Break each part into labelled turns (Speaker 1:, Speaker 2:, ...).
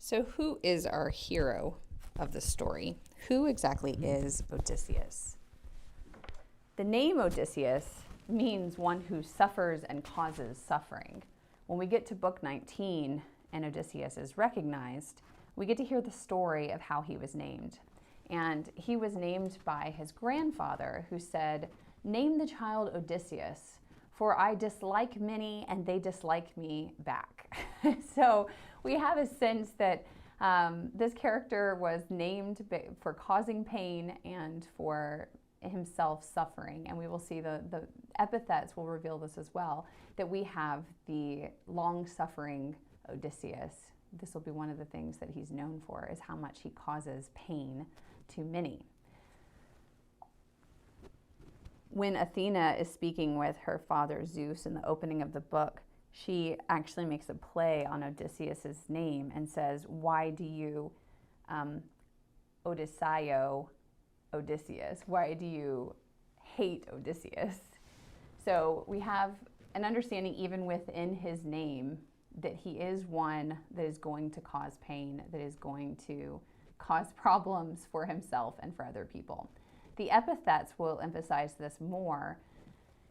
Speaker 1: So who is our hero of the story? Who exactly is Odysseus? The name Odysseus means one who suffers and causes suffering. When we get to book 19 and Odysseus is recognized, we get to hear the story of how he was named. And he was named by his grandfather, who said, "Name the child Odysseus, for I dislike many and they dislike me back." So we have a sense that this character was named for causing pain and for himself suffering. And we will see the epithets will reveal this as well, that we have the long-suffering Odysseus. This will be one of the things that he's known for, is how much he causes pain to many. When Athena is speaking with her father Zeus in the opening of the book, she actually makes a play on Odysseus's name and says, "Why do you Odysseio Odysseus? Why do you hate Odysseus?" So we have an understanding even within his name that he is one that is going to cause pain, that is going to cause problems for himself and for other people. The epithets will emphasize this more.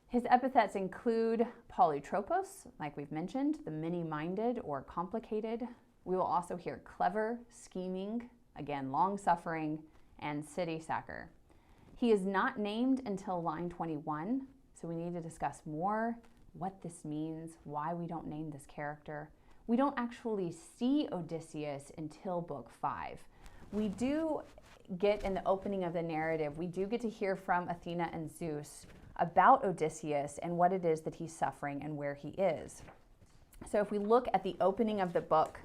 Speaker 1: His epithets include polytropos, like we've mentioned, the many-minded or complicated. We will also hear clever, scheming, again, long-suffering, and city sacker. He is not named until line 21, so we need to discuss more what this means, why we don't name this character. We don't actually see Odysseus until book 5. We do get, in the opening of the narrative, we do get to hear from Athena and Zeus about Odysseus and what it is that he's suffering and where he is. So if we look at the opening of the book,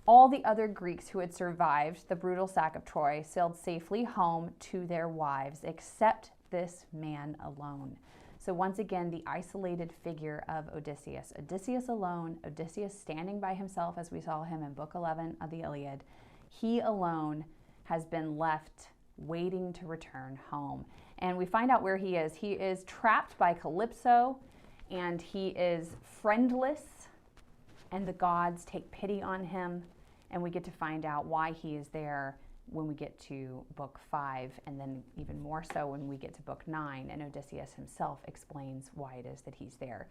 Speaker 1: all the other Greeks who had survived the brutal sack of Troy sailed safely home to their wives, except this man alone. So once again, the isolated figure of Odysseus. Odysseus alone, Odysseus standing by himself as we saw him in book 11 of the Iliad. He alone has been left waiting to return home. And we find out where he is. He is trapped by Calypso, and he is friendless, and the gods take pity on him, and we get to find out why he is there when we get to book 5, and then even more so when we get to book 9, and Odysseus himself explains why it is that he's there.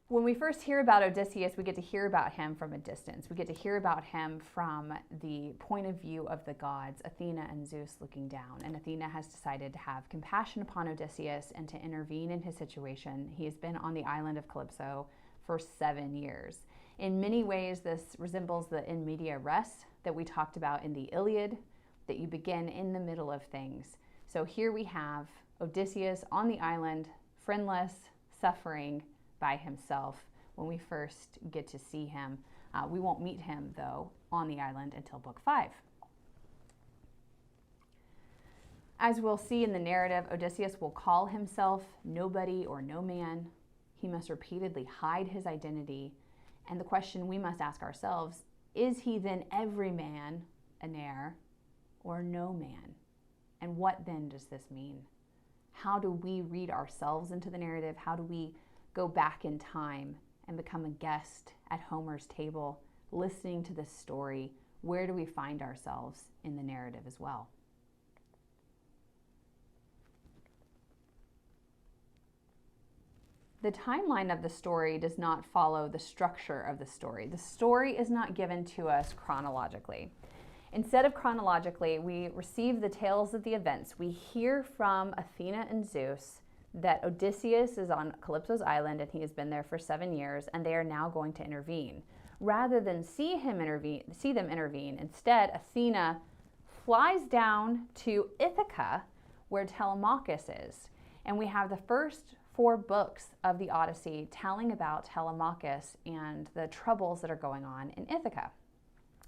Speaker 1: When we first hear about Odysseus, we get to hear about him from a distance. We get to hear about him from the point of view of the gods, Athena and Zeus looking down. And Athena has decided to have compassion upon Odysseus and to intervene in his situation. He has been on the island of Calypso for 7 years. In many ways, this resembles the in media res that we talked about in the Iliad, that you begin in the middle of things. So here we have Odysseus on the island, friendless, suffering by himself when we first get to see him. We won't meet him, though, on the island until book 5. As we'll see in the narrative, Odysseus will call himself nobody or no man. He must repeatedly hide his identity. And the question we must ask ourselves, is he then every man, an heir, or no man? And what then does this mean? How do we read ourselves into the narrative? How do we go back in time and become a guest at Homer's table, listening to this story? Where do we find ourselves in the narrative as well? The timeline of the story does not follow the structure of the story. The story is not given to us chronologically. Instead of chronologically, we receive the tales of the events. We hear from Athena and Zeus that Odysseus is on Calypso's island and he has been there for 7 years, and they are now going to intervene. Rather than see them intervene, instead Athena flies down to Ithaca, where Telemachus is. And we have the first 4 books of the Odyssey telling about Telemachus and the troubles that are going on in Ithaca.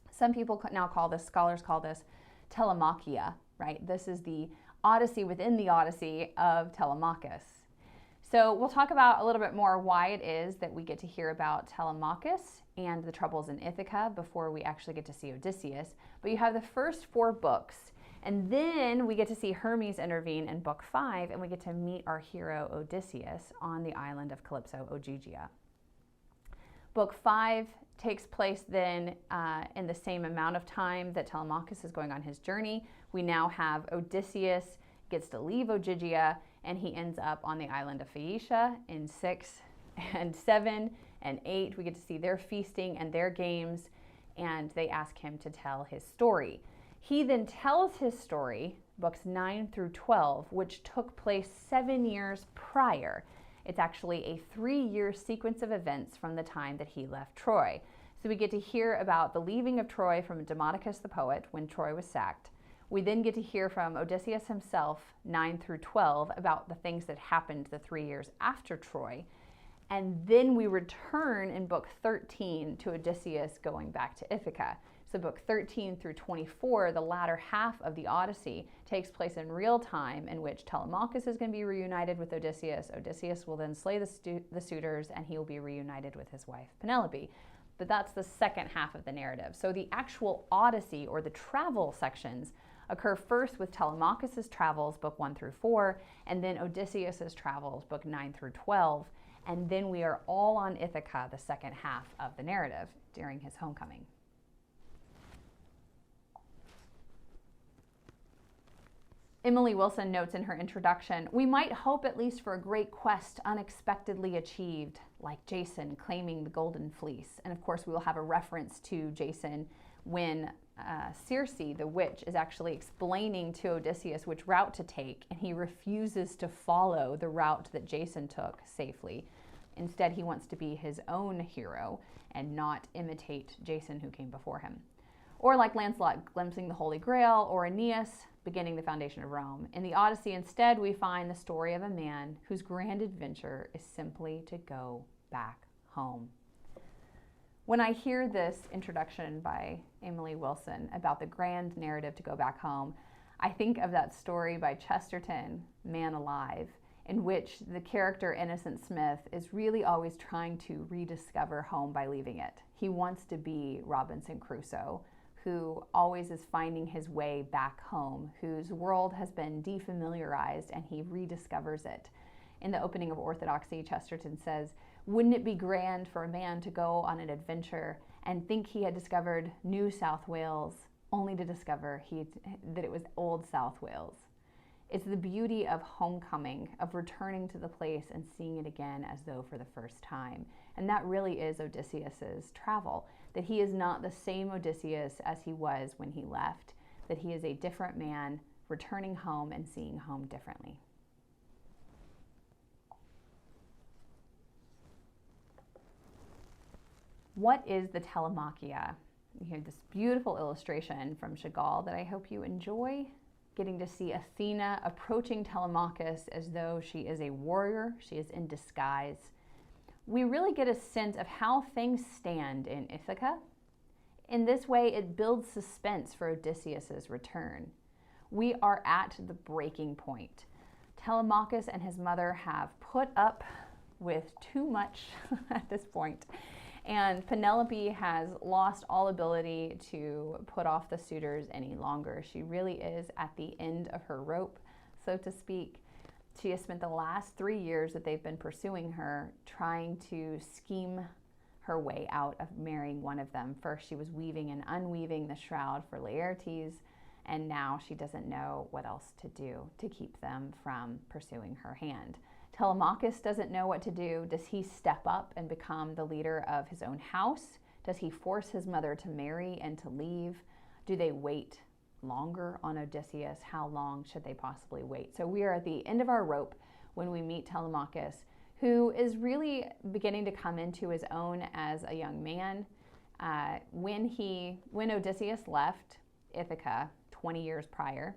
Speaker 1: Some people now scholars call this Telemachia, right? This is the Odyssey within the Odyssey of Telemachus. So we'll talk about a little bit more why it is that we get to hear about Telemachus and the troubles in Ithaca before we actually get to see Odysseus. But you have the first 4 books, and then we get to see Hermes intervene in book 5, and we get to meet our hero Odysseus on the island of Calypso, Ogygia. Book 5 takes place then in the same amount of time that Telemachus is going on his journey. We now have Odysseus gets to leave Ogygia, and he ends up on the island of Phaeacia in 6 and 7 and 8. We get to see their feasting and their games, and they ask him to tell his story. He then tells his story, books 9 through 12, which took place 7 years prior. It's actually a 3-year sequence of events from the time that he left Troy. So we get to hear about the leaving of Troy from Demodocus the poet when Troy was sacked. We then get to hear from Odysseus himself, 9 through 12, about the things that happened the 3 years after Troy. And then we return in book 13 to Odysseus going back to Ithaca. So book 13 through 24, the latter half of the Odyssey, takes place in real time, in which Telemachus is going to be reunited with Odysseus. Odysseus will then slay the suitors, and he will be reunited with his wife Penelope. But that's the second half of the narrative. So the actual Odyssey, or the travel sections, occur first with Telemachus' travels, book 1 through 4, and then Odysseus' travels, book 9 through 12. And then we are all on Ithaca, the second half of the narrative, during his homecoming. Emily Wilson notes in her introduction, "We might hope at least for a great quest unexpectedly achieved, like Jason claiming the golden fleece." And of course, we will have a reference to Jason when Circe, the witch, is actually explaining to Odysseus which route to take, and he refuses to follow the route that Jason took safely. Instead, he wants to be his own hero and not imitate Jason, who came before him. Or like Lancelot glimpsing the Holy Grail, or Aeneas beginning the foundation of Rome. In the Odyssey, instead, we find the story of a man whose grand adventure is simply to go back home. When I hear this introduction by Emily Wilson about the grand narrative to go back home, I think of that story by Chesterton, Man Alive, in which the character Innocent Smith is really always trying to rediscover home by leaving it. He wants to be Robinson Crusoe, who always is finding his way back home, whose world has been defamiliarized, and he rediscovers it. In the opening of Orthodoxy, Chesterton says, "Wouldn't it be grand for a man to go on an adventure and think he had discovered New South Wales, only to discover that it was Old South Wales?" It's the beauty of homecoming, of returning to the place and seeing it again as though for the first time. And that really is Odysseus's travel, that he is not the same Odysseus as he was when he left, that he is a different man returning home and seeing home differently. What is the Telemachia? You hear this beautiful illustration from Chagall that I hope you enjoy. Getting to see Athena approaching Telemachus as though she is a warrior, she is in disguise. We really get a sense of how things stand in Ithaca. In this way, it builds suspense for Odysseus' return. We are at the breaking point. Telemachus and his mother have put up with too much at this point, and Penelope has lost all ability to put off the suitors any longer. She really is at the end of her rope, so to speak. She has spent the last 3 years that they've been pursuing her trying to scheme her way out of marrying one of them. First, she was weaving and unweaving the shroud for Laertes, and now she doesn't know what else to do to keep them from pursuing her hand. Telemachus doesn't know what to do. Does he step up and become the leader of his own house? Does he force his mother to marry and to leave? Do they wait longer on Odysseus? How long should they possibly wait? So we are at the end of our rope when we meet Telemachus, who is really beginning to come into his own as a young man. When Odysseus left Ithaca 20 years prior,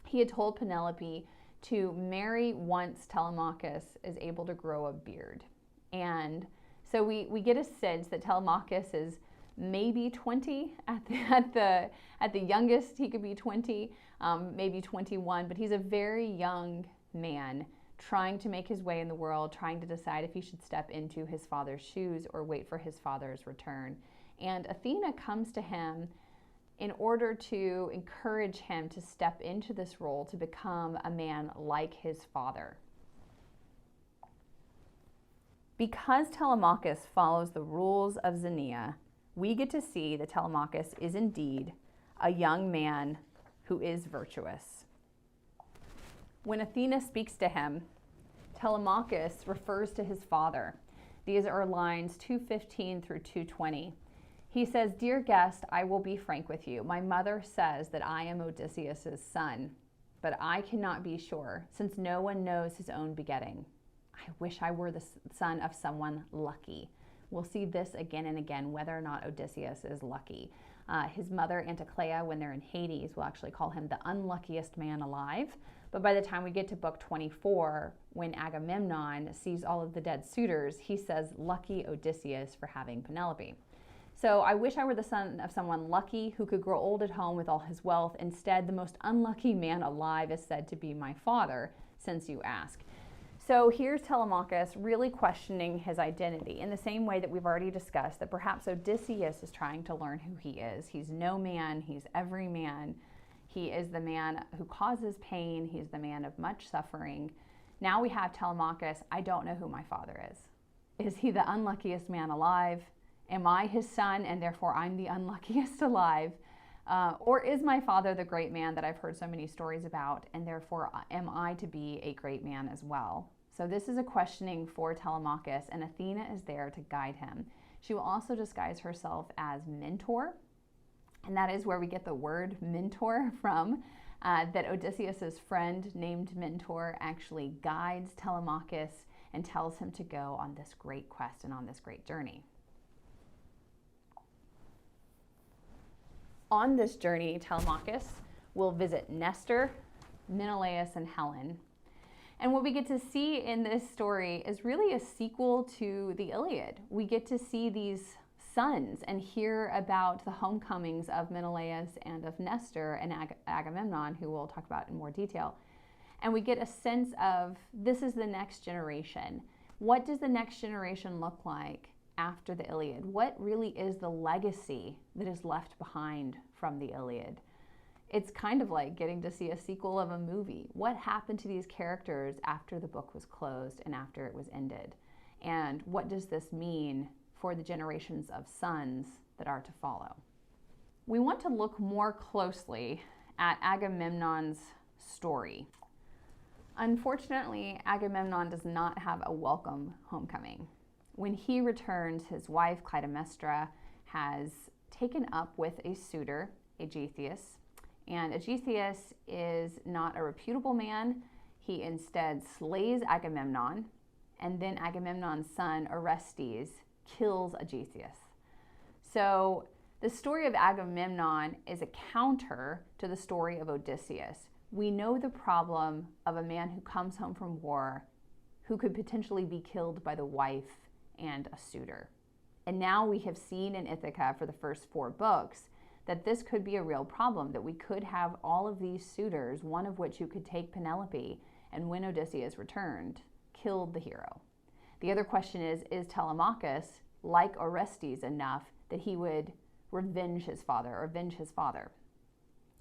Speaker 1: he had told Penelope to marry once Telemachus is able to grow a beard. And so we get a sense that Telemachus is maybe 20 at the youngest. He could be 20, maybe 21, but he's a very young man trying to make his way in the world, trying to decide if he should step into his father's shoes or wait for his father's return. And Athena comes to him in order to encourage him to step into this role, to become a man like his father. Because Telemachus follows the rules of Xenia, we get to see that Telemachus is indeed a young man who is virtuous. When Athena speaks to him, Telemachus refers to his father. These are lines 215 through 220. He says, "Dear guest, I will be frank with you. My mother says that I am Odysseus' son, but I cannot be sure, since no one knows his own begetting. I wish I were the son of someone lucky." We'll see this again and again, whether or not Odysseus is lucky. His mother, Anticlea, when they're in Hades, will actually call him the unluckiest man alive. But by the time we get to book 24, when Agamemnon sees all of the dead suitors, he says, "Lucky Odysseus for having Penelope." So I wish I were the son of someone lucky who could grow old at home with all his wealth. Instead, the most unlucky man alive is said to be my father, since you ask. So here's Telemachus really questioning his identity in the same way that we've already discussed, that perhaps Odysseus is trying to learn who he is. He's no man, he's every man. He is the man who causes pain, he's the man of much suffering. Now we have Telemachus, I don't know who my father is. Is he the unluckiest man alive? Am I his son and therefore I'm the unluckiest alive? Or is my father the great man that I've heard so many stories about, and therefore am I to be a great man as well? So this is a questioning for Telemachus, and Athena is there to guide him. She will also disguise herself as Mentor, and that is where we get the word mentor from, that Odysseus's friend named Mentor actually guides Telemachus and tells him to go on this great quest and on this great journey. On this journey, Telemachus will visit Nestor, Menelaus, and Helen. And what we get to see in this story is really a sequel to the Iliad. We get to see these sons and hear about the homecomings of Menelaus and of Nestor and Agamemnon, who we'll talk about in more detail. And we get a sense of this is the next generation. What does the next generation look like after the Iliad? What really is the legacy that is left behind from the Iliad? It's kind of like getting to see a sequel of a movie. What happened to these characters after the book was closed and after it was ended? And what does this mean for the generations of sons that are to follow? We want to look more closely at Agamemnon's story. Unfortunately, Agamemnon does not have a welcome homecoming. When he returns, his wife, Clytemnestra, has taken up with a suitor, Aegeus, and Aegeus is not a reputable man. He instead slays Agamemnon, and then Agamemnon's son, Orestes, kills Aegeus. So the story of Agamemnon is a counter to the story of Odysseus. We know the problem of a man who comes home from war who could potentially be killed by the wife and a suitor. And now we have seen in Ithaca for the first 4 books that this could be a real problem, that we could have all of these suitors, one of which who could take Penelope, and when Odysseus returned, killed the hero. The other question is Telemachus, like Orestes, enough that he would revenge his father?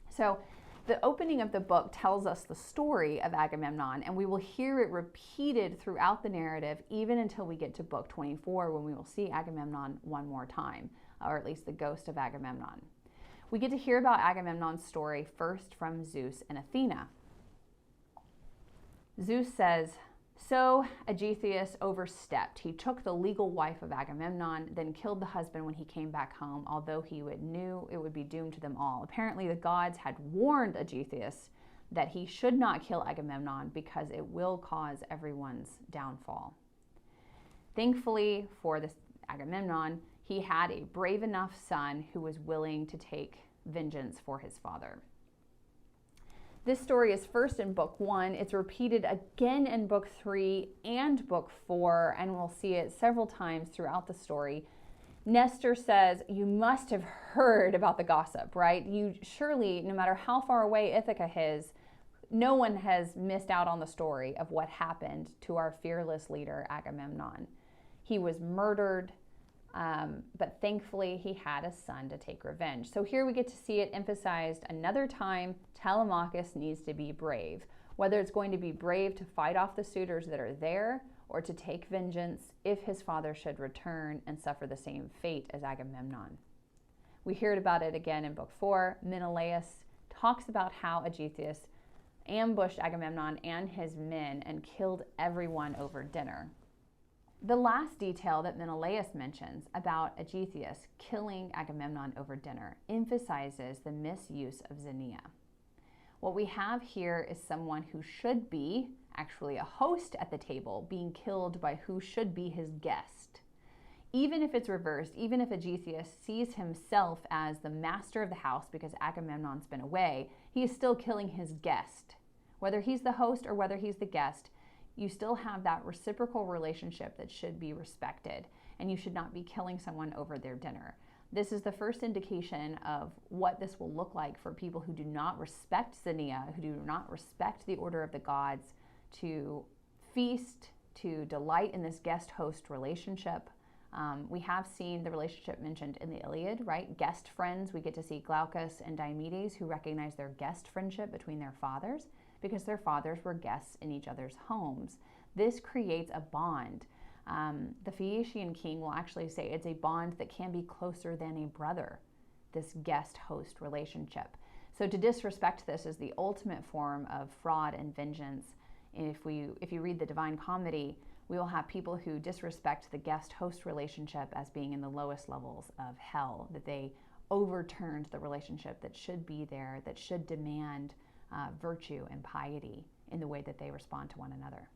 Speaker 1: So the opening of the book tells us the story of Agamemnon, and we will hear it repeated throughout the narrative, even until we get to book 24, when we will see Agamemnon one more time, or at least the Ghost of Agamemnon. We get to hear about Agamemnon's story first from Zeus and Athena. Zeus says, "So Aegeus overstepped. He took the legal wife of Agamemnon, then killed the husband when he came back home, although he knew it would be doomed to them all. Apparently the gods had warned Aegeus that he should not kill Agamemnon because it will cause everyone's downfall. Thankfully for this Agamemnon, he had a brave enough son who was willing to take vengeance for his father." This story is first in book 1. It's repeated again in book 3 and book 4, and we'll see it several times throughout the story. Nestor says, "You must have heard about the gossip, right? You surely, no matter how far away Ithaca is, no one has missed out on the story of what happened to our fearless leader, Agamemnon. He was murdered, but thankfully he had a son to take revenge." So here we get to see it emphasized another time. Telemachus needs to be brave. Whether it's going to be brave to fight off the suitors that are there, or to take vengeance if his father should return and suffer the same fate as Agamemnon. We heard about it again in Book 4. Menelaus talks about how Odysseus ambushed Agamemnon and his men and killed everyone over dinner. The last detail that Menelaus mentions about Odysseus killing Agamemnon over dinner emphasizes the misuse of Xenia. What we have here is someone who should be actually a host at the table being killed by who should be his guest. Even if it's reversed, even if Odysseus sees himself as the master of the house because Agamemnon's been away, he is still killing his guest. Whether he's the host or whether he's the guest, you still have that reciprocal relationship that should be respected, and you should not be killing someone over their dinner. This is the first indication of what this will look like for people who do not respect Xenia, who do not respect the order of the gods, to feast, to delight in this guest-host relationship. We have seen the relationship mentioned in the Iliad, right? Guest friends. We get to see Glaucus and Diomedes who recognize their guest friendship between their fathers because their fathers were guests in each other's homes. This creates a bond. The Phaeacian king will actually say it's a bond that can be closer than a brother, this guest-host relationship. So to disrespect this is the ultimate form of fraud and vengeance. And if you read the Divine Comedy, we will have people who disrespect the guest-host relationship as being in the lowest levels of hell, that they overturned the relationship that should be there, that should demand virtue and piety in the way that they respond to one another.